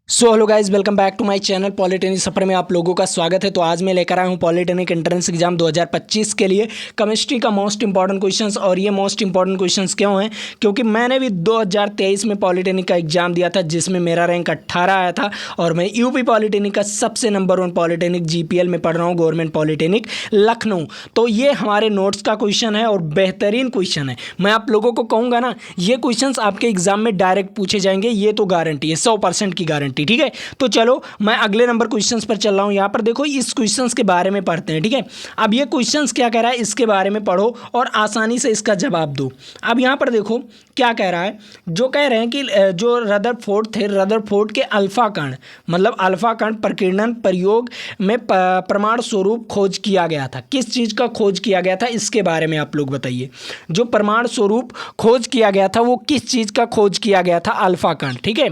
So hello guys, welcome back to my channel polytechnic सफर में आप लोगों का स्वागत है। तो आज मैं लेकर आया हूँ पॉलिटेक्निक एंट्रेंस एग्जाम 2025 के लिए केमिस्ट्री का मोस्ट इंपॉर्टेंट क्वेश्चंस। और ये मोस्ट इंपॉर्टेंट क्वेश्चंस क्यों हैं? क्योंकि मैंने भी 2023 में पॉलिटेक्निक का एग्जाम दिया था, जिसमें मेरा रैंक 18 आया था। और मैं यूपी पॉलिटेक्निक का सबसे नंबर 1 पॉलिटेक्निक जीपीएल में पढ़ रहा हूँ, गवर्नमेंट पॉलिटेक्निक लखनऊ। तो ये हमारे नोट्स का क्वेश्चन है और बेहतरीन क्वेश्चन है। मैं आप लोगों को कहूँगा ना, ये क्वेश्चन आपके एग्जाम में डायरेक्ट पूछे जाएंगे, ये तो गारंटी है, 100% की गारंटी। ठीक है, तो चलो मैं अगले नंबर क्वेश्चंस पर चल रहा हूं। यहां पर देखो, इस क्वेश्चंस के बारे में पढ़ते हैं। ठीक है, अब ये क्वेश्चंस क्या कह रहा है, इसके बारे में पढ़ो और आसानी से इसका जवाब दो। अब यहां पर देखो क्या कह रहा है, जो कह रहे हैं कि जो रदरफोर्ड थे, रदरफोर्ड के अल्फा कण, मतलब अल्फा कण प्रकीर्णन प्रयोग में प्रमाण स्वरूप खोज किया गया था। किस चीज़ का खोज किया गया था, इसके बारे में आप लोग बताइए। जो प्रमाण स्वरूप खोज किया गया था, वो किस चीज़ का खोज किया गया था? अल्फा कण। ठीक है,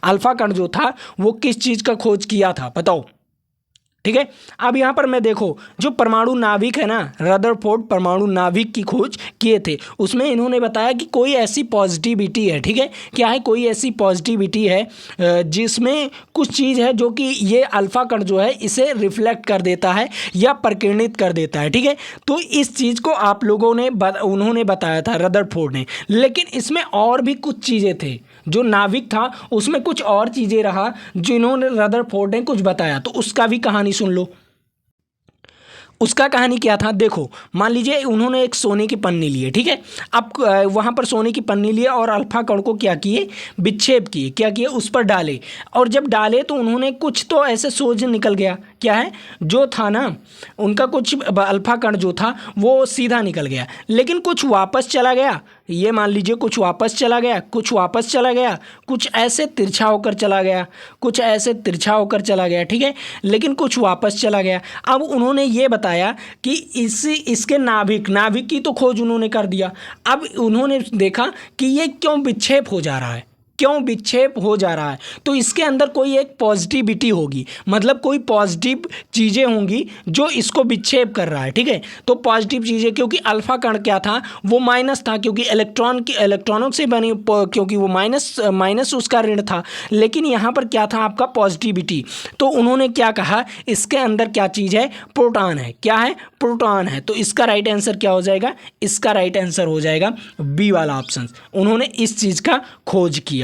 अल्फा कण जो था वो किस चीज़ का खोज किया था, बताओ। ठीक है, अब यहाँ पर मैं देखो, जो परमाणु नाभिक है ना, रदरफोर्ड परमाणु नाभिक की खोज किए थे। उसमें इन्होंने बताया कि कोई ऐसी पॉजिटिविटी है। ठीक है, क्या है? कोई ऐसी पॉजिटिविटी है जिसमें कुछ चीज़ है जो कि ये अल्फा कण जो है इसे रिफ्लेक्ट कर देता है या प्रकीर्णित कर देता है। ठीक है, तो इस चीज़ को आप लोगों ने उन्होंने बताया था, रदरफोर्ड ने। लेकिन इसमें और भी कुछ चीज़ें थे, जो नाभिक था उसमें कुछ और चीज़ें रहा जिन्होंने रदरफोर्ड ने कुछ बताया, तो उसका भी कहानी सुन लो। उसका कहानी क्या था, देखो। मान लीजिए उन्होंने एक सोने की पन्नी ली है। ठीक है, अब वहाँ पर सोने की पन्नी लिए और अल्फा कण को क्या किए, विक्षेप किए। क्या किए, उस पर डाले। और जब डाले तो उन्होंने कुछ तो ऐसे सोच निकल गया। क्या है, जो था ना उनका कुछ अल्फा कण जो था वो सीधा निकल गया, लेकिन कुछ वापस चला गया। ये मान लीजिए कुछ वापस चला गया, कुछ वापस चला गया, कुछ ऐसे तिरछा होकर चला गया, कुछ ऐसे तिरछा होकर चला गया। ठीक है, लेकिन कुछ वापस चला गया। अब उन्होंने ये बताया कि इसके नाभिक की तो खोज उन्होंने कर दिया। अब उन्होंने देखा कि ये क्यों विक्षेप हो जा रहा है, क्यों विक्षेप हो जा रहा है, तो इसके अंदर कोई एक पॉजिटिविटी होगी, मतलब कोई पॉजिटिव चीज़ें होंगी जो इसको विक्षेप कर रहा है। ठीक है, तो पॉजिटिव चीज़ें, क्योंकि अल्फा कण क्या था, वो माइनस था, क्योंकि इलेक्ट्रॉनों से बनी, क्योंकि वो माइनस उसका ऋण था। लेकिन यहाँ पर क्या था, आपका पॉजिटिविटी। तो उन्होंने क्या कहा, इसके अंदर क्या चीज़ है, प्रोटॉन है। क्या है, प्रोटॉन है। तो इसका राइट आंसर क्या हो जाएगा, इसका राइट आंसर हो जाएगा बी वाला ऑप्शन। उन्होंने इस चीज़ का खोज किया।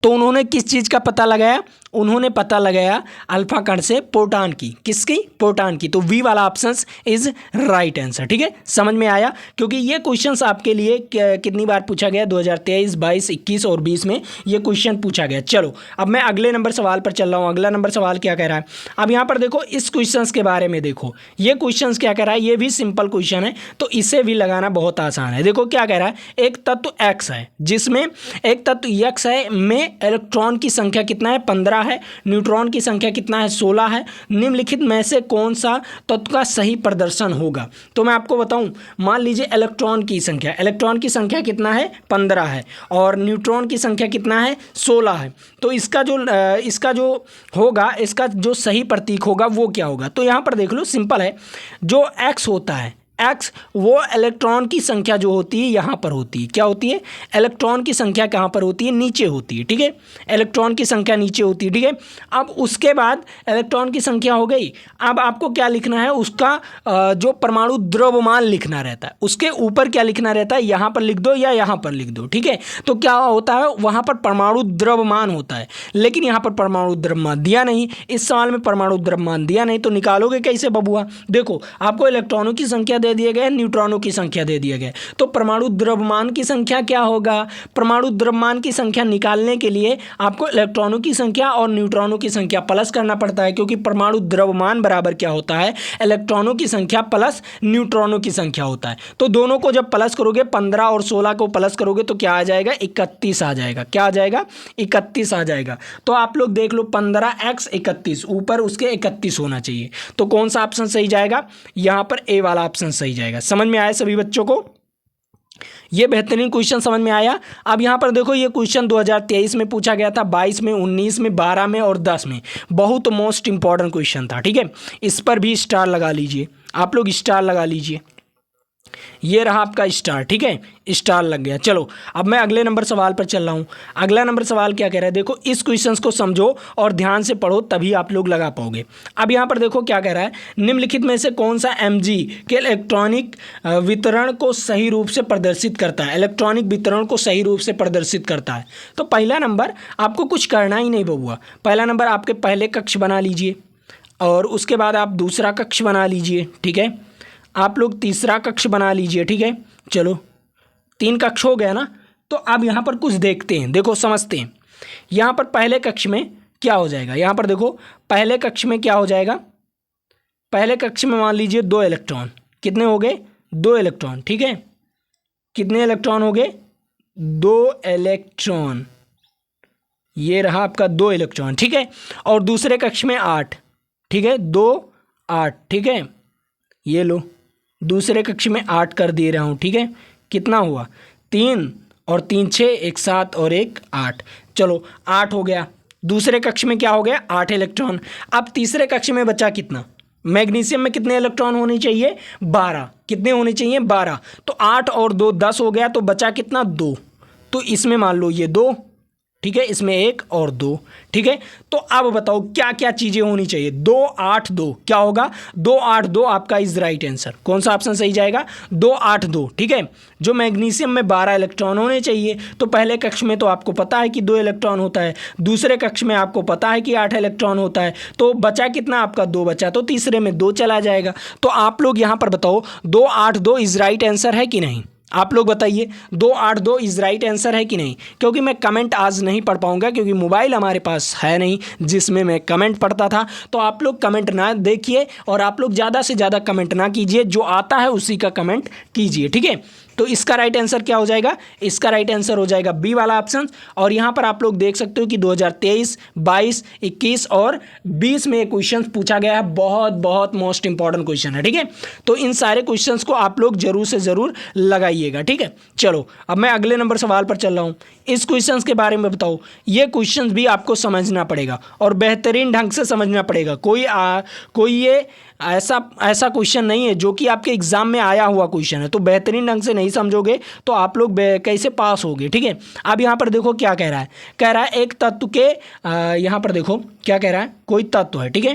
तो उन्होंने किस चीज़ का पता लगाया, उन्होंने पता लगाया अल्फा कण से प्रोटॉन की। किसकी? प्रोटॉन की। तो वी वाला ऑप्शन इज राइट आंसर। ठीक है, समझ में आया? क्योंकि ये क्वेश्चंस आपके लिए कितनी बार पूछा गया, 2023, 22, 21 और 20 में ये क्वेश्चन पूछा गया। चलो अब मैं अगले नंबर सवाल पर चल रहा हूँ। अगला नंबर सवाल क्या कह रहा है, अब यहाँ पर देखो, इस क्वेश्चन के बारे में देखो। ये क्वेश्चन क्या कह रहा है, ये भी सिंपल क्वेश्चन है, तो इसे भी लगाना बहुत आसान है। देखो क्या कह रहा है, एक तत्व एक्स है, जिसमें एक तत्व एक्स है में इलेक्ट्रॉन की संख्या कितना है, 15 है। न्यूट्रॉन की संख्या कितना है, 16 है। निम्नलिखित में से कौन सा तत्व का सही प्रदर्शन होगा? तो मैं आपको बताऊं, मान लीजिए इलेक्ट्रॉन की संख्या कितना है, 15 है, और न्यूट्रॉन की संख्या कितना है, 16 है। तो इसका जो होगा, इसका जो सही प्रतीक होगा वो क्या होगा? तो यहाँ पर देख लो, सिंपल है। जो एक्स होता है, एक्स, वो इलेक्ट्रॉन की संख्या जो होती है यहाँ पर होती है। क्या होती है? इलेक्ट्रॉन की संख्या कहाँ पर होती है, नीचे होती है। ठीक है, इलेक्ट्रॉन की संख्या नीचे होती है। ठीक है, अब उसके बाद इलेक्ट्रॉन की संख्या हो गई। अब आपको क्या लिखना है, उसका जो परमाणु द्रव्यमान लिखना रहता है। उसके ऊपर क्या लिखना रहता है, यहाँ पर लिख दो या यहाँ पर लिख दो। ठीक है, तो क्या होता है, वहाँ पर परमाणु द्रव्यमान होता है, लेकिन यहाँ पर परमाणु द्रव्यमान दिया नहीं। इस सवाल में परमाणु द्रव्यमान दिया नहीं, तो निकालोगे कैसे बबुआ? देखो, आपको इलेक्ट्रॉनों की संख्या दे दिए गए, न्यूट्रॉनों की संख्या दे दिए गए, तो परमाणु द्रव्यमान की संख्या क्या होगा? परमाणु द्रव्यमान की संख्या निकालने के लिए आपको इलेक्ट्रॉनों की संख्या और न्यूट्रॉनों की संख्या प्लस करना पड़ता है, क्योंकि परमाणु द्रव्यमान बराबर क्या होता है, इलेक्ट्रॉनों की संख्या प्लस न्यूट्रॉनों की संख्या होता है। तो दोनों को जब प्लस करोगे, 15 और 16 को प्लस करोगे तो क्या आ जाएगा, 31 आ जाएगा। क्या आ जाएगा? 31 आ जाएगा। तो आप लोग देख लो, 15x 31, ऊपर उसके 31 होना चाहिए। तो कौन सा ऑप्शन सही जाएगा? यहाँ पर ए वाला ऑप्शन सही जाएगा। समझ में आया सभी बच्चों को? ये बेहतरीन क्वेश्चन समझ में आया। अब यहाँ पर देखो, ये क्वेश्चन 2023 में पूछा गया था, 22 में, 19 में, 12 में और 10 में। बहुत मोस्ट इंपॉर्टेंट क्वेश्चन था। ठीक है, इस पर भी स्टार लगा लीजिए, आप लोग स्टार लगा लीजिए। ये रहा आपका स्टार, ठीक है, स्टार लग गया। चलो अब मैं अगले नंबर सवाल पर चल रहा हूँ। अगला नंबर सवाल क्या कह रहा है, देखो इस क्वेश्चन को समझो और ध्यान से पढ़ो तभी आप लोग लगा पाओगे। अब यहाँ पर देखो क्या कह रहा है, निम्नलिखित में से कौन सा mg के इलेक्ट्रॉनिक वितरण को सही रूप से प्रदर्शित करता है, इलेक्ट्रॉनिक वितरण को सही रूप से प्रदर्शित करता है। तो पहला नंबर आपको कुछ करना ही नहीं बउआ, पहला नंबर आपके पहले कक्ष बना लीजिए और उसके बाद आप दूसरा कक्ष बना लीजिए, ठीक है, आप लोग तीसरा कक्ष बना लीजिए, ठीक है। चलो 3 कक्ष हो गया ना। तो अब यहाँ पर कुछ देखते हैं, देखो समझते हैं। यहाँ पर पहले कक्ष में क्या हो जाएगा, यहाँ पर देखो पहले कक्ष में क्या हो जाएगा, पहले कक्ष में मान लीजिए 2 इलेक्ट्रॉन, कितने हो गए 2 इलेक्ट्रॉन, ठीक है, कितने इलेक्ट्रॉन हो गए 2 इलेक्ट्रॉन, ये रहा आपका 2 इलेक्ट्रॉन, ठीक है। और दूसरे कक्ष में 8, ठीक है, 2 8, ठीक है, ये लो दूसरे कक्ष में 8 कर दे रहा हूँ, ठीक है। कितना हुआ 3 और 3 6, 1 7 और 1 8, चलो 8 हो गया। दूसरे कक्ष में क्या हो गया 8 इलेक्ट्रॉन। अब तीसरे कक्ष में बचा कितना, मैग्नीशियम में कितने इलेक्ट्रॉन होने चाहिए 12, कितने होने चाहिए 12, तो 8 और 2 10 हो गया, तो बचा कितना 2, तो इसमें मान लो ये 2, ठीक है, इसमें 1 और 2, ठीक है। तो अब बताओ क्या क्या चीज़ें होनी चाहिए, 2 8 2, क्या होगा 2 8 2 आपका इज राइट आंसर। कौन सा ऑप्शन सही जाएगा 2 8 2, ठीक है। जो मैग्नीशियम में 12 इलेक्ट्रॉन होने चाहिए, तो पहले कक्ष में तो आपको पता है कि 2 इलेक्ट्रॉन होता है, दूसरे कक्ष में आपको पता है कि 8 इलेक्ट्रॉन होता है, तो बचा कितना आपका 2 बचा, तो तीसरे में 2 चला जाएगा। तो आप लोग यहाँ पर बताओ 2 8 2 इज राइट आंसर है कि नहीं, आप लोग बताइए 2 8 2 इज राइट आंसर है कि नहीं। क्योंकि मैं कमेंट आज नहीं पढ़ पाऊंगा क्योंकि मोबाइल हमारे पास है नहीं जिसमें मैं कमेंट पढ़ता था, तो आप लोग कमेंट ना देखिए और आप लोग ज़्यादा से ज़्यादा कमेंट ना कीजिए, जो आता है उसी का कमेंट कीजिए, ठीक है। तो इसका राइट आंसर क्या हो जाएगा, इसका राइट आंसर हो जाएगा बी वाला ऑप्शन। और यहाँ पर आप लोग देख सकते हो कि 2023 22 21 और 20 में क्वेश्चन पूछा गया है, बहुत बहुत मोस्ट इंपॉर्टेंट क्वेश्चन है, ठीक है। तो इन सारे क्वेश्चंस को आप लोग जरूर से ज़रूर लगाइएगा, ठीक है। चलो अब मैं अगले नंबर सवाल पर चल रहा हूँ। इस क्वेश्चंस के बारे में बताओ, ये क्वेश्चंस भी आपको समझना पड़ेगा और बेहतरीन ढंग से समझना पड़ेगा। कोई ये ऐसा क्वेश्चन नहीं है जो कि आपके एग्जाम में आया हुआ क्वेश्चन है, तो बेहतरीन ढंग से नहीं समझोगे तो आप लोग कैसे पास होगे, ठीक है। अब यहाँ पर देखो क्या कह रहा है, कह रहा है एक तत्व के यहाँ पर देखो क्या कह रहा है, कोई तत्व है, ठीक है,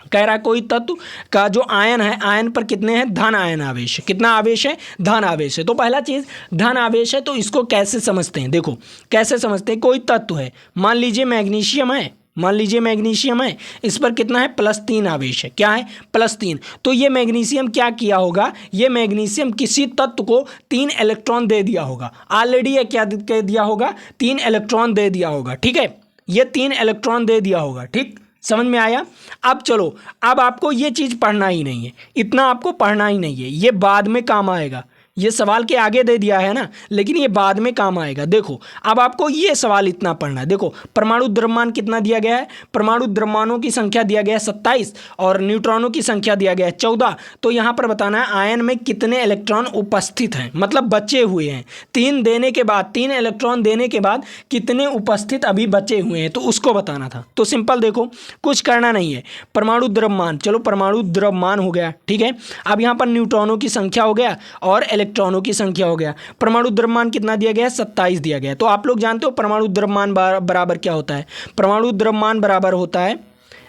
कह रहा है कोई तत्व का जो आयन है, आयन पर कितने हैं धन आयन आवेश, कितना आवेश है धन आवेश है। तो पहला चीज़ धन आवेश है, तो इसको कैसे समझते हैं, देखो कैसे समझते हैं। कोई तत्व है, मान लीजिए मैग्नीशियम है, मान लीजिए मैग्नीशियम है, इस पर कितना है +3 आवेश है, क्या है +3। तो ये मैग्नीशियम क्या किया होगा, ये मैग्नीशियम किसी तत्व को 3 इलेक्ट्रॉन दे दिया होगा, ऑलरेडी ये क्या कह दिया होगा 3 इलेक्ट्रॉन दे दिया होगा, ठीक है, ये 3 इलेक्ट्रॉन दे दिया होगा, ठीक, समझ में आया। अब चलो, अब आपको ये चीज़ पढ़ना ही नहीं है, इतना आपको पढ़ना ही नहीं है, ये बाद में काम आएगा, ये सवाल के आगे दे दिया है ना, लेकिन ये बाद में काम आएगा। देखो अब आपको ये सवाल इतना पढ़ना है, देखो परमाणु द्रव्यमान कितना दिया गया है, परमाणु द्रव्यमानों की संख्या दिया गया है 27 और न्यूट्रॉनों की संख्या दिया गया है 14। तो यहाँ पर बताना है आयन में कितने इलेक्ट्रॉन उपस्थित हैं, मतलब बचे हुए हैं, 3 देने के बाद, 3 इलेक्ट्रॉन देने के बाद कितने उपस्थित अभी बचे हुए हैं, तो उसको बताना था। तो सिंपल देखो, कुछ करना नहीं है, परमाणु द्रव्यमान, चलो परमाणु द्रव्यमान हो गया, ठीक है। अब यहाँ पर न्यूट्रॉनों की संख्या हो गया और इलेक्ट्रॉनों की संख्या हो गया। परमाणु द्रव्यमान कितना दिया गया है 27 दिया गया है। तो आप लोग जानते हो परमाणु द्रव्यमान बराबर क्या होता है, परमाणु द्रव्यमान बराबर होता है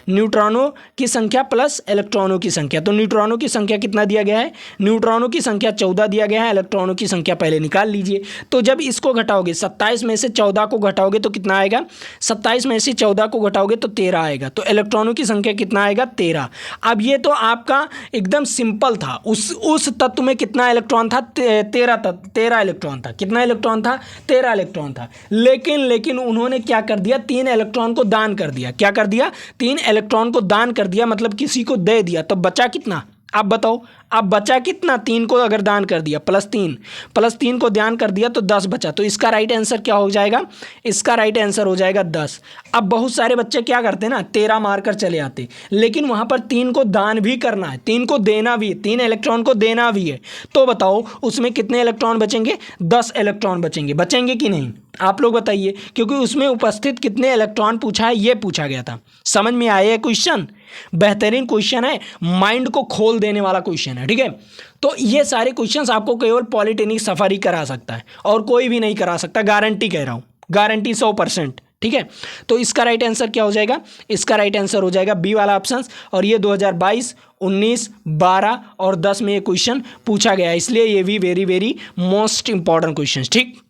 न्यूट्रॉनों की संख्या प्लस इलेक्ट्रॉनों की संख्या। तो न्यूट्रॉनों की संख्या कितना दिया गया है, न्यूट्रॉनों की संख्या 14 दिया गया है, इलेक्ट्रॉनों की संख्या पहले निकाल लीजिए। तो जब इसको घटाओगे 27 में से 14 को घटाओगे तो कितना आएगा, 27 में से 14 को घटाओगे तो 13 आएगा। तो इलेक्ट्रॉनों की संख्या कितना आएगा 13। अब ये तो आपका एकदम सिंपल था, उस तत्व में कितना इलेक्ट्रॉन था 13 इलेक्ट्रॉन था, कितना इलेक्ट्रॉन था 13 इलेक्ट्रॉन था। लेकिन उन्होंने क्या कर दिया, 3 इलेक्ट्रॉन को दान कर दिया। क्या कर दिया, 3 इलेक्ट्रॉन को दान कर दिया, मतलब किसी को दे दिया। तो बचा कितना, आप बताओ, अब बचा कितना, 3 को अगर दान कर दिया +3 को दान कर दिया तो 10 बचा। तो इसका राइट आंसर क्या हो जाएगा, इसका राइट आंसर हो जाएगा 10। अब बहुत सारे बच्चे क्या करते हैं ना 13 मारकर चले आते, लेकिन वहाँ पर 3 को दान भी करना है, 3 को देना भी है, 3 इलेक्ट्रॉन को देना भी है। तो बताओ उसमें कितने इलेक्ट्रॉन बचेंगे, 10 इलेक्ट्रॉन बचेंगे कि नहीं, आप लोग बताइए, क्योंकि उसमें उपस्थित कितने इलेक्ट्रॉन पूछा है, ये पूछा गया था। समझ में आया क्वेश्चन, बेहतरीन क्वेश्चन है, माइंड को खोल देने वाला क्वेश्चन है। है, ठीक है। तो ये सारे क्वेश्चंस आपको केवल पॉलिटेक्निक सफर ही करा सकता है और कोई भी नहीं करा सकता, गारंटी कह रहा हूँ, गारंटी 100%, ठीक है। तो इसका राइट आंसर क्या हो जाएगा? इसका राइट आंसर हो जाएगा बी वाला ऑप्शन। और ये 2022, 19, 12 और 10 में ये क्वेश्चन पूछा गया, इसलिए ये भी very very most important question, ठीक।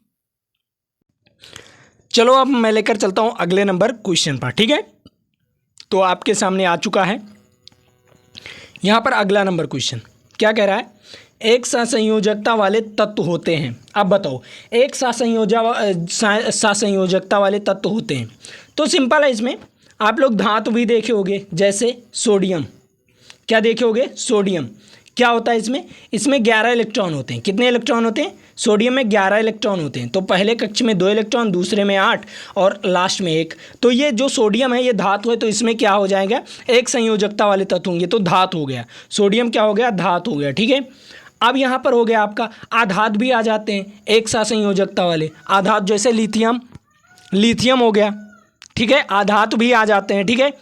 चलो अब मैं लेकर चलता हूँ अगले नंबर क्वेश्चन पर, ठीक है। तो आपके सामने आ चुका है यहाँ पर अगला नंबर क्वेश्चन। क्या कह रहा है? एक सहसंयोजकता वाले तत्व होते हैं। अब बताओ, एक सहसंयोजकता वाले तत्व होते हैं तो सिंपल है, इसमें आप लोग धातु भी देखे होंगे, जैसे सोडियम। क्या देखे होंगे? सोडियम। क्या होता है इसमें? इसमें 11 इलेक्ट्रॉन होते हैं। कितने इलेक्ट्रॉन होते हैं? सोडियम में 11 इलेक्ट्रॉन होते हैं। तो पहले कक्ष में 2 इलेक्ट्रॉन, दूसरे में 8 और लास्ट में 1। तो ये जो सोडियम है ये धातु है, तो इसमें क्या हो जाएगा? एक संयोजकता वाले तत्व होंगे, तो धातु हो गया। सोडियम क्या हो गया? धातु हो गया, ठीक है। अब यहाँ पर हो गया आपका आधात भी आ जाते हैं एक साथ संयोजकता वाले। आधात जैसे लिथियम, लिथियम हो गया, ठीक है। आधात भी आ जाते हैं, ठीक है।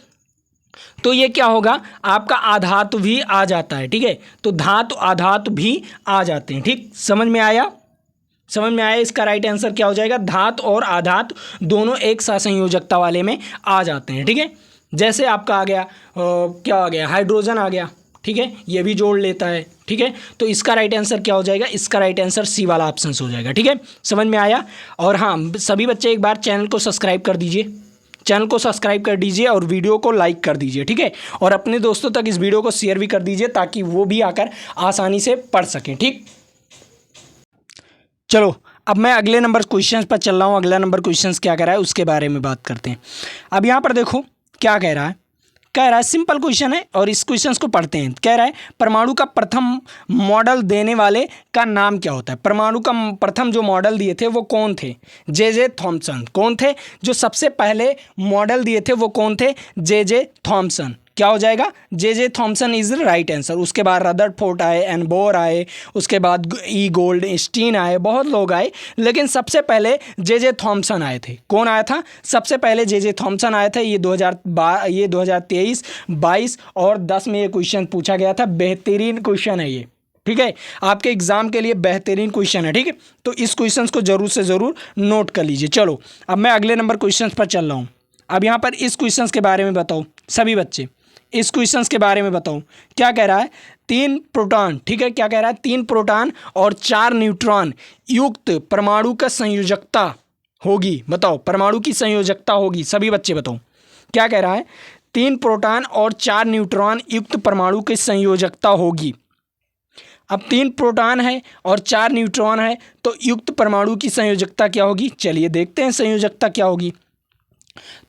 तो ये क्या होगा? आपका आधात भी आ जाता है, ठीक है। तो धातु आधात भी आ जाते हैं, ठीक। समझ में आया? समझ में आया? इसका राइट आंसर क्या हो जाएगा? धात और आधात दोनों एक साथ संयोजकता वाले में आ जाते हैं, ठीक है। जैसे आपका आ गया क्या आ गया? हाइड्रोजन आ गया, ठीक है। ये भी जोड़ लेता है, ठीक है। तो इसका राइट आंसर क्या हो जाएगा? इसका राइट आंसर सी वाला ऑप्शन हो जाएगा, ठीक है। समझ में आया? और हाँ, सभी बच्चे एक बार चैनल को सब्सक्राइब कर दीजिए, चैनल को सब्सक्राइब कर दीजिए और वीडियो को लाइक कर दीजिए, ठीक है। और अपने दोस्तों तक इस वीडियो को शेयर भी कर दीजिए ताकि वो भी आकर आसानी से पढ़ सकें, ठीक। चलो अब मैं अगले नंबर क्वेश्चंस पर चल रहा हूँ। अगला नंबर क्वेश्चंस क्या कह रहा है उसके बारे में बात करते हैं। अब यहाँ पर देखो क्या कह रहा है। कह रहा है सिंपल क्वेश्चन है और इस क्वेश्चंस को पढ़ते हैं। कह रहा है परमाणु का प्रथम मॉडल देने वाले का नाम क्या होता है? परमाणु का प्रथम जो मॉडल दिए थे वो कौन थे? J Thomson. कौन थे जो सबसे पहले मॉडल दिए थे? वो कौन थे? J Thomson. क्या हो जाएगा? J Thomson is right answer. उसके बाद रदरफोर्ड आए, एन बोर आए, उसके बाद ई गोल्डस्टीन आए, बहुत लोग आए, लेकिन सबसे पहले जे थॉमसन आए थे। कौन आया था? सबसे पहले जे थॉमसन आया था। ये 2023, 22 और 10 में ये क्वेश्चन पूछा गया था। बेहतरीन क्वेश्चन है ये, ठीक है। आपके एग्जाम के लिए बेहतरीन क्वेश्चन है, ठीक है। तो इस क्वेश्चन को जरूर से ज़रूर नोट कर लीजिए। चलो अब मैं अगले नंबर क्वेश्चन पर चल रहा हूँ। अब यहाँ पर इस क्वेश्चन के बारे में बताओ सभी बच्चे, इस क्वेश्चंस के बारे में बताओ। क्या कह रहा है? 3 प्रोटॉन, ठीक है। क्या कह रहा है? 3 प्रोटॉन और 4 न्यूट्रॉन युक्त परमाणु का संयोजकता होगी। बताओ परमाणु की संयोजकता होगी, सभी बच्चे बताओ। क्या कह रहा है? 3 प्रोटॉन और 4 न्यूट्रॉन युक्त परमाणु की संयोजकता होगी। अब 3 प्रोटॉन है और 4 न्यूट्रॉन है, तो युक्त परमाणु की संयोजकता क्या होगी? चलिए देखते हैं संयोजकता क्या होगी।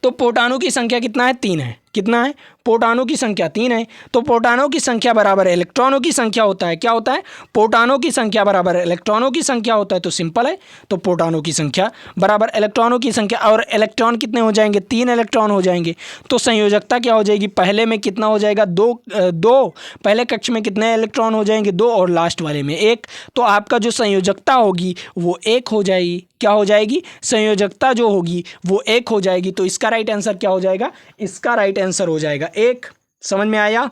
तो प्रोटॉनों की संख्या कितना है? 3 है। कितना है? प्रोटॉनों की संख्या 3 है। तो प्रोटॉनों की संख्या बराबर है इलेक्ट्रॉनों की संख्या होता है। क्या होता है? प्रोटॉनों की संख्या बराबर इलेक्ट्रॉनों की संख्या होता है। तो सिंपल है, तो प्रोटॉनों की संख्या बराबर इलेक्ट्रॉनों की संख्या। और इलेक्ट्रॉन कितने हो जाएंगे? 3 इलेक्ट्रॉन हो जाएंगे। तो संयोजकता क्या हो जाएगी? पहले में कितना हो जाएगा? 2 पहले कक्ष में कितने इलेक्ट्रॉन हो जाएंगे? 2 और लास्ट वाले में 1। तो आपका जो संयोजकता होगी वो 1 हो जाएगी। क्या हो जाएगी? संयोजकता जो होगी वो 1 हो जाएगी। तो इसका राइट आंसर क्या हो जाएगा? इसका राइट आंसर हो जाएगा 1। समझ में आया?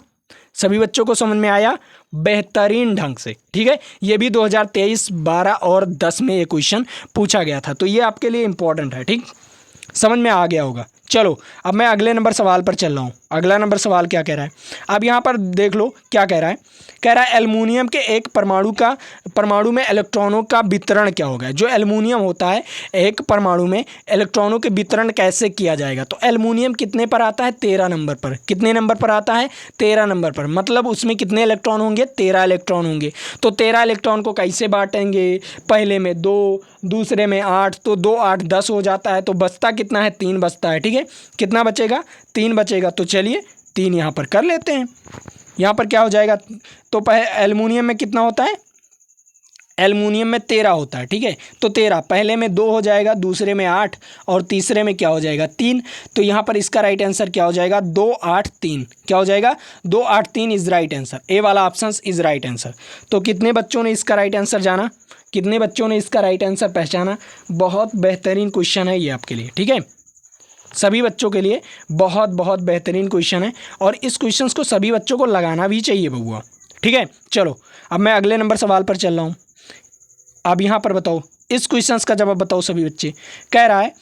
सभी बच्चों को समझ में आया? बेहतरीन ढंग से, ठीक है। ये भी 2023, 12 और 10 में ये क्वेश्चन पूछा गया था, तो ये आपके लिए इंपॉर्टेंट है, ठीक। समझ में आ गया होगा। चलो अब मैं अगले नंबर सवाल पर चल रहा हूँ। अगला नंबर सवाल क्या कह रहा है? अब यहाँ पर देख लो क्या कह रहा है। कह रहा है एल्युमिनियम के एक परमाणु में इलेक्ट्रॉनों का वितरण क्या होगा? जो एल्युमिनियम होता है एक परमाणु में इलेक्ट्रॉनों के वितरण कैसे किया जाएगा? तो एल्युमिनियम कितने पर आता है? 13 नंबर पर। कितने नंबर पर आता है? 13 नंबर पर। मतलब उसमें कितने इलेक्ट्रॉन होंगे? 13 इलेक्ट्रॉन होंगे। तो 13 इलेक्ट्रॉन को कैसे बांटेंगे? पहले में 2, दूसरे में 8, तो 2, 8, 10 हो जाता है। तो बचता कितना है? 3 बचता है, ठीक है। कितना बचेगा? 3 बचेगा। तो चलिए 3 यहाँ पर कर लेते हैं। यहाँ पर क्या हो जाएगा? तो एल्युमिनियम में कितना होता है? एल्युमिनियम में 13 होता है, ठीक है। तो 13 पहले में 2 हो जाएगा, दूसरे में 8 और तीसरे में क्या हो जाएगा? 3। तो यहाँ पर इसका राइट आंसर क्या हो जाएगा? 2, 8, 3। क्या हो जाएगा? 2, 8, 3 इज राइट आंसर। ए वाला ऑप्शन इज राइट आंसर। तो कितने बच्चों ने इसका राइट आंसर जाना? कितने बच्चों ने इसका राइट आंसर पहचाना? बहुत बेहतरीन क्वेश्चन है ये आपके लिए, ठीक है। सभी बच्चों के लिए बहुत बहुत बेहतरीन क्वेश्चन है और इस क्वेश्चन को सभी बच्चों को लगाना भी चाहिए बबुआ, ठीक है, चलो अब मैं अगले नंबर सवाल पर चल रहा हूँ। अब यहाँ पर बताओ, इस क्वेश्चंस का जवाब बताओ सभी बच्चे। कह रहा है,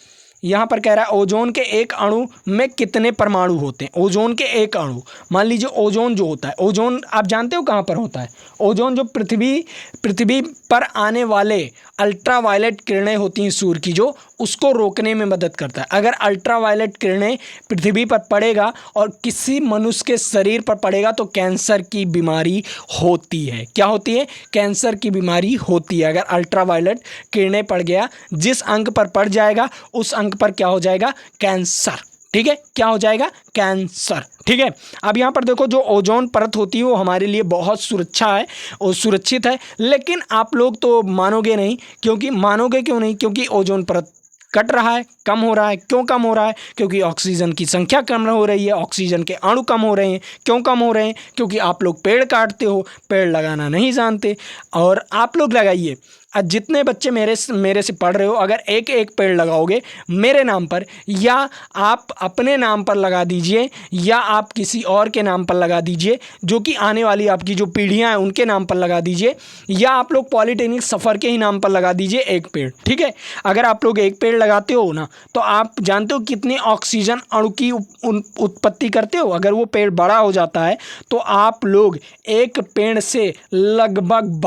यहाँ पर कह रहा है ओजोन के एक अणु में कितने परमाणु होते हैं। ओजोन के एक अणु, मान लीजिए ओजोन जो होता है, ओजोन आप जानते हो कहाँ पर होता है। ओजोन जो पृथ्वी पर आने वाले अल्ट्रावायलेट किरणें होती हैं सूर्य की, जो उसको रोकने में मदद करता है। अगर अल्ट्रावायलेट किरणें पृथ्वी पर पड़ेगा और किसी मनुष्य के शरीर पर पड़ेगा तो कैंसर की बीमारी होती है। क्या होती है? कैंसर की बीमारी होती है। अगर अल्ट्रावायलेट किरणें पड़ गया, जिस अंग पर पड़ जाएगा उस अंग पर क्या हो जाएगा? कैंसर। ठीक है, क्या हो जाएगा? कैंसर। ठीक है, अब यहाँ पर देखो, जो ओजोन परत होती है वो हमारे लिए बहुत सुरक्षा है और सुरक्षित है, लेकिन आप लोग तो मानोगे नहीं। मानोगे क्यों नहीं? क्योंकि ओजोन परत कट रहा है, कम हो रहा है। क्यों कम हो रहा है? क्योंकि ऑक्सीजन की संख्या कम हो रही है, ऑक्सीजन के अणु कम हो रहे हैं। क्यों कम हो रहे हैं? क्योंकि आप लोग पेड़ काटते हो, पेड़ लगाना नहीं जानते। और आप लोग लगाइए, जितने बच्चे मेरे से पढ़ रहे हो, अगर एक एक पेड़ लगाओगे मेरे नाम पर, या आप अपने नाम पर लगा दीजिए, या आप किसी और के नाम पर लगा दीजिए, जो कि आने वाली आपकी जो पीढ़ियां हैं उनके नाम पर लगा दीजिए, या आप लोग पॉलिटेक्निक सफ़र के ही नाम पर लगा दीजिए एक पेड़। ठीक है, अगर आप लोग एक पेड़ लगाते हो ना, तो आप जानते हो कितने ऑक्सीजन अणु की उत्पत्ति करते हो। अगर वो पेड़ बड़ा हो जाता है तो आप लोग एक पेड़ से लगभग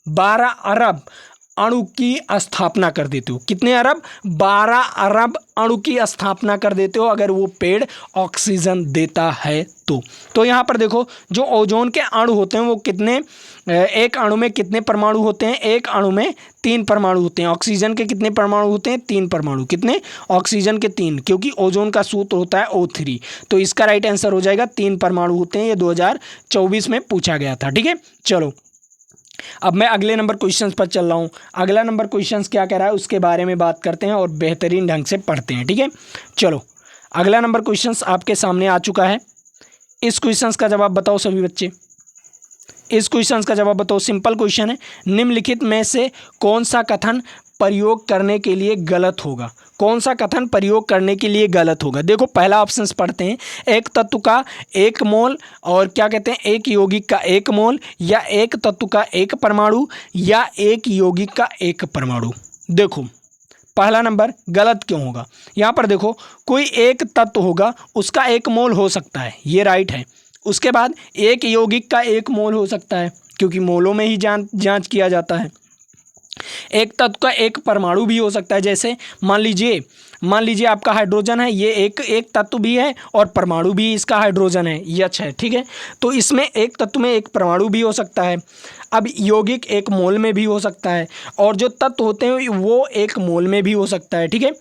12 अरब अणु की स्थापना कर देते हो। कितने अरब? 12 अरब अणु की स्थापना कर देते हो, अगर वो पेड़ ऑक्सीजन देता है तो यहाँ पर देखो, जो ओजोन के अणु होते हैं वो कितने, एक अणु में कितने परमाणु होते हैं? एक अणु में 3 परमाणु होते हैं। ऑक्सीजन के कितने परमाणु होते हैं? 3 परमाणु। कितने? ऑक्सीजन के 3, क्योंकि ओजोन का सूत्र होता है O3। तो इसका राइट आंसर हो जाएगा 3 परमाणु होते हैं। ये 2024 में पूछा गया था। ठीक है, चलो अब मैं अगले नंबर क्वेश्चंस पर चल रहा हूँ। अगला नंबर क्वेश्चंस क्या कह रहा है उसके बारे में बात करते हैं और बेहतरीन ढंग से पढ़ते हैं। ठीक है, चलो अगला नंबर क्वेश्चंस आपके सामने आ चुका है। इस क्वेश्चंस का जवाब बताओ सभी बच्चे। इस क्वेश्चंस का जवाब बताओ। सिंपल क्वेश्चन है, निम्नलिखित में से कौन सा कथन प्रयोग करने के लिए गलत होगा? कौन सा कथन प्रयोग करने के लिए गलत होगा? देखो पहला ऑप्शन पढ़ते हैं, एक तत्व का 1 मोल, और क्या कहते हैं, एक यौगिक का 1 मोल, या एक तत्व का 1 परमाणु, या एक यौगिक का 1 परमाणु। देखो पहला नंबर गलत क्यों होगा? यहाँ पर देखो, कोई एक तत्व होगा उसका 1 मोल हो सकता है, ये राइट है। उसके बाद एक यौगिक का 1 मोल हो सकता है, क्योंकि मोलों में ही जांच किया जाता है। एक तत्व का 1 परमाणु भी हो सकता है, जैसे मान लीजिए आपका हाइड्रोजन है, ये एक तत्व भी है और परमाणु भी इसका हाइड्रोजन है, ये अच्छा है। ठीक है, तो इसमें एक तत्व में 1 परमाणु भी हो सकता है। अब यौगिक 1 मोल में भी हो सकता है, और जो तत्व होते हैं वो 1 मोल में भी हो सकता है। ठीक है,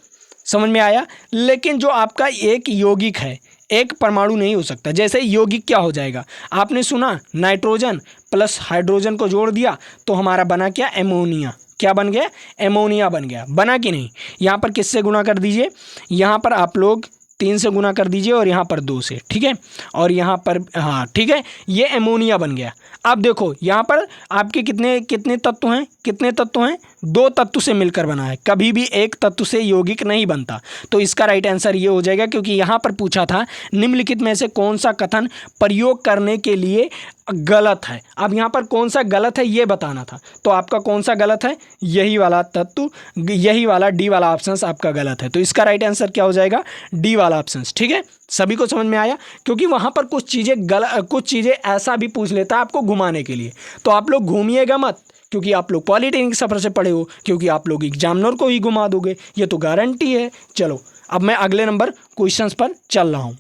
समझ में आया? लेकिन जो आपका एक यौगिक है, 1 परमाणु नहीं हो सकता। जैसे यौगिक क्या हो जाएगा? आपने सुना, नाइट्रोजन प्लस हाइड्रोजन को जोड़ दिया तो हमारा बना क्या? एमोनिया। क्या बन गया? एमोनिया बन गया। बना कि नहीं? यहाँ पर किससे गुना कर दीजिए? यहाँ पर आप लोग 3 से गुना कर दीजिए और यहाँ पर 2 से। ठीक है, और यहाँ पर हाँ ठीक है, ये एमोनिया बन गया। अब देखो यहाँ पर आपके कितने तत्व हैं? कितने तत्व हैं? 2 तत्व से मिलकर बना है। कभी भी एक तत्व से यौगिक नहीं बनता। तो इसका राइट आंसर ये हो जाएगा, क्योंकि यहाँ पर पूछा था निम्नलिखित में से कौन सा कथन प्रयोग करने के लिए गलत है। अब यहाँ पर कौन सा गलत है ये बताना था, तो आपका कौन सा गलत है? यही वाला तत्व, यही वाला डी वाला ऑप्शन आपका गलत है। तो इसका राइट आंसर क्या हो जाएगा? डी वाला ऑप्शन। ठीक है, सभी को समझ में आया? क्योंकि वहाँ पर कुछ चीज़ें ऐसा भी पूछ लेता है आपको घुमाने के लिए, तो आप लोग घूमिएगा मत, क्योंकि आप लोग पॉलिटेक्निक सफ़र से पढ़े हो, क्योंकि आप लोग एग्जामिनर को ही घुमा दोगे, ये तो गारंटी है। चलो अब मैं अगले नंबर क्वेश्चंस पर चल रहा हूँ।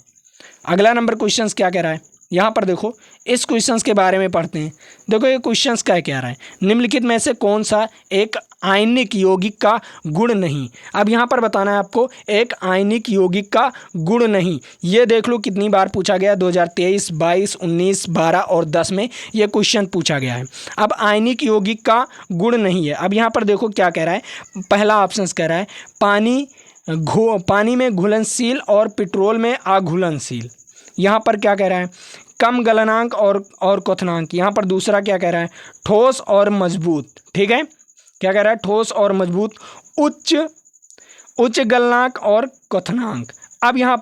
अगला नंबर क्वेश्चंस क्या कह रहा है? यहाँ पर देखो, इस क्वेश्चंस के बारे में पढ़ते हैं। देखो ये क्वेश्चंस क्या कह रहा है, निम्नलिखित में से कौन सा एक आयनिक यौगिक का गुण नहीं? अब यहाँ पर बताना है आपको, एक आयनिक यौगिक का गुण नहीं। ये देख लो कितनी बार पूछा गया, 2023, 22, 19, 12 और 10 में ये क्वेश्चन पूछा गया है। अब आयनिक यौगिक का गुण नहीं है। अब यहाँ पर देखो क्या कह रहा है, पहला ऑप्शन कह रहा है पानी में घुलनशील और पेट्रोल में अघुलनशील। यहाँ पर क्या कह रहा है? कम गलनांक और क्वथनांक। यहाँ पर दूसरा क्या कह रहा है? ठोस और मजबूत। ठीक है, क्या कह रहा है? ठोस और मजबूत, उच्च गलनांक और क्वथनांक। अब यहाँ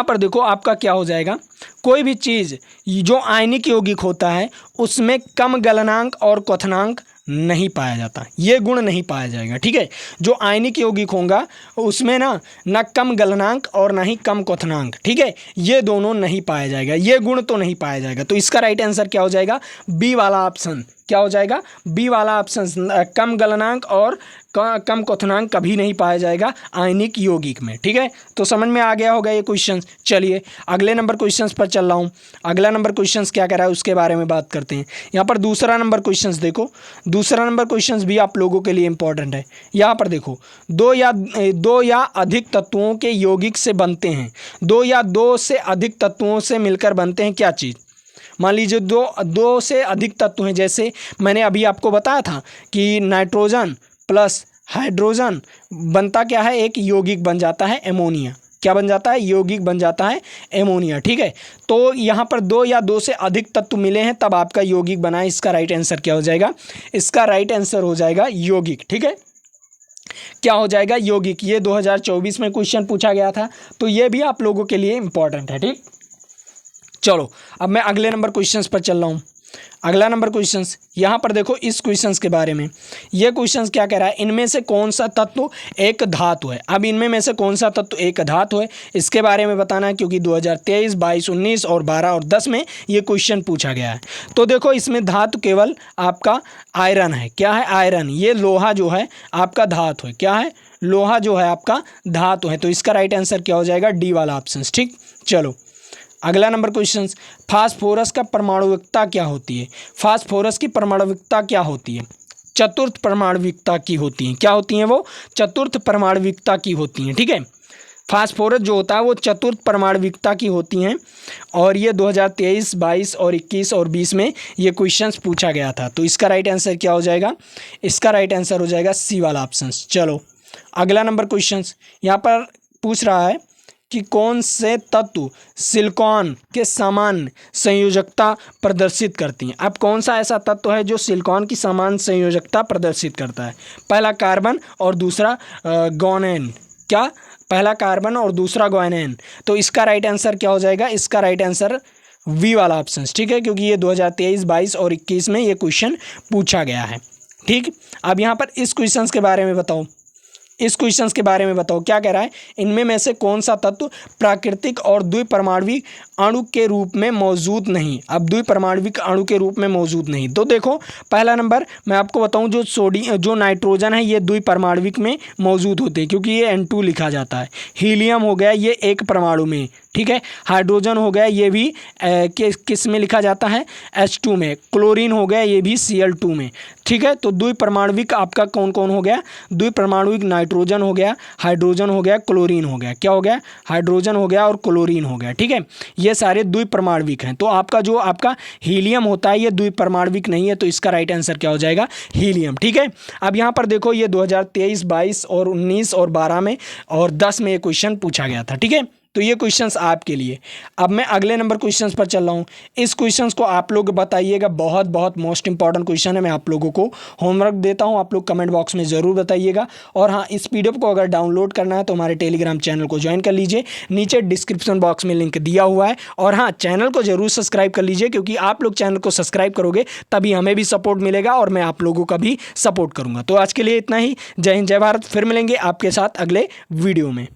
पर देखो आपका क्या हो जाएगा? कोई भी चीज़ जो आयनिक यौगिक होता है उसमें कम गलनांक और क्वथनांक नहीं पाया जाता, ये गुण नहीं पाया जाएगा। ठीक है, जो आयनिक यौगिक होगा उसमें ना कम गलनांक और ना ही कम क्वथनांक, ठीक है, ये दोनों नहीं पाया जाएगा, ये गुण तो नहीं पाया जाएगा। तो इसका राइट आंसर क्या हो जाएगा? बी वाला ऑप्शन। क्या हो जाएगा? बी वाला ऑप्शन। कम गलनांक और कम क्वथनांक कभी नहीं पाया जाएगा आयनिक यौगिक में। ठीक है, तो समझ में आ गया होगा ये क्वेश्चन। चलिए अगले नंबर क्वेश्चंस पर चल रहा हूँ। अगला नंबर क्वेश्चंस क्या कह रहा है उसके बारे में बात करते हैं। यहाँ पर दूसरा नंबर क्वेश्चंस देखो, दूसरा नंबर क्वेश्चंस भी आप लोगों के लिए इंपॉर्टेंट है। यहाँ पर देखो, दो या अधिक तत्वों के यौगिक से बनते हैं, दो से अधिक तत्वों से मिलकर बनते हैं क्या चीज़? मान लीजिए दो से अधिक तत्व हैं, जैसे मैंने अभी आपको बताया था कि नाइट्रोजन प्लस हाइड्रोजन बनता क्या है? एक यौगिक बन जाता है एमोनिया। क्या बन जाता है? यौगिक बन जाता है एमोनिया। ठीक है, तो यहाँ पर दो या दो से अधिक तत्व मिले हैं तब आपका यौगिक बना है। इसका राइट आंसर क्या हो जाएगा? इसका राइट आंसर हो जाएगा यौगिक। ठीक है, क्या हो जाएगा? यौगिक। ये 2024 में क्वेश्चन पूछा गया था, तो ये भी आप लोगों के लिए इंपॉर्टेंट है। ठीक, चलो अब मैं अगले नंबर क्वेश्चंस पर चल रहा हूँ। अगला नंबर क्वेश्चंस, यहाँ पर देखो इस क्वेश्चंस के बारे में। ये क्वेश्चंस क्या कह रहा है? इनमें से कौन सा तत्व एक धातु है? अब इनमें में से कौन सा तत्व एक धातु है इसके बारे में बताना है, क्योंकि 2023, 22, 19 और 12 और 10 में ये क्वेश्चन पूछा गया है। तो देखो इसमें धातु केवल आपका आयरन है। क्या है? आयरन। ये लोहा जो है आपका धातु है। क्या है? लोहा जो है आपका धातु है। तो इसका राइट आंसर क्या हो जाएगा? डी वाला ऑप्शन। ठीक, चलो अगला नंबर क्वेश्चन, फास्फोरस का परमाणुविकता क्या होती है? फास्फोरस की परमाणुविकता क्या होती है? चतुर्थ परमाणुविकता की होती है। क्या होती हैं वो? चतुर्थ परमाणुविकता की होती हैं। ठीक है, फास्फोरस जो होता है वो चतुर्थ परमाणुविकता की होती हैं, और ये 2023, 22 और 21 और 20 में ये क्वेश्चंस पूछा गया था। तो इसका राइट आंसर क्या हो जाएगा? इसका राइट आंसर हो जाएगा सी वाला ऑप्शन। चलो अगला नंबर क्वेश्चन, यहाँ पर पूछ रहा है कि कौन से तत्व सिलिकॉन के समान संयोजकता प्रदर्शित करती हैं। अब कौन सा ऐसा तत्व है जो सिलिकॉन की समान संयोजकता प्रदर्शित करता है? पहला कार्बन और दूसरा गोनेन। क्या? पहला कार्बन और दूसरा गोनेन। तो इसका राइट आंसर क्या हो जाएगा? इसका राइट आंसर वी वाला ऑप्शन। ठीक है, क्योंकि ये 2023, 22 और 21 में ये क्वेश्चन पूछा गया है। ठीक, अब यहाँ पर इस क्वेश्चन के बारे में बताओ, इस क्वेश्चंस के बारे में बताओ क्या कह रहा है? इनमें में से कौन सा तत्व प्राकृतिक और द्विपरमाणविक अणु के रूप में मौजूद नहीं? अब द्विपरमाणविक अणु के रूप में मौजूद नहीं। तो देखो पहला नंबर मैं आपको बताऊं, जो नाइट्रोजन है ये द्विपरमाणविक में मौजूद होते हैं, क्योंकि ये N2 लिखा जाता है। हीलियम हो गया ये एक परमाणु में। ठीक है, हाइड्रोजन हो गया ये भी किस में लिखा जाता है? H2 में। क्लोरीन हो गया ये भी Cl2 में। ठीक है, तो द्विपरमाणविक आपका कौन कौन हो गया? द्विपरमाणविक नाइट्रोजन हो गया, हाइड्रोजन हो गया, क्लोरीन हो गया। क्या हो गया? हाइड्रोजन हो गया और क्लोरीन हो गया। ठीक है, ये सारे द्विपरमाणविक हैं। तो आपका जो आपका हीलियम होता है ये द्विपरमाणविक नहीं है, तो इसका राइट आंसर क्या हो जाएगा? हीलियम। ठीक है, अब यहाँ पर देखो ये 2023, 22 और 19 और 12 में और 10 में ये क्वेश्चन पूछा गया था। ठीक है, तो ये क्वेश्चंस आपके लिए। अब मैं अगले नंबर क्वेश्चंस पर चल रहा हूँ। इस क्वेश्चंस को आप लोग बताइएगा, बहुत बहुत मोस्ट इंपॉर्टेंट क्वेश्चन है। मैं आप लोगों को होमवर्क देता हूँ, आप लोग कमेंट बॉक्स में ज़रूर बताइएगा। और हाँ, इस पीडीएफ को अगर डाउनलोड करना है तो हमारे टेलीग्राम चैनल को ज्वाइन कर लीजिए, नीचे डिस्क्रिप्शन बॉक्स में लिंक दिया हुआ है। और हाँ, चैनल को ज़रूर सब्सक्राइब कर लीजिए, क्योंकि आप लोग चैनल को सब्सक्राइब करोगे तभी हमें भी सपोर्ट मिलेगा और मैं आप लोगों का भी सपोर्ट करूँगा। तो आज के लिए इतना ही। जय हिंद, जय भारत। फिर मिलेंगे आपके साथ अगले वीडियो में।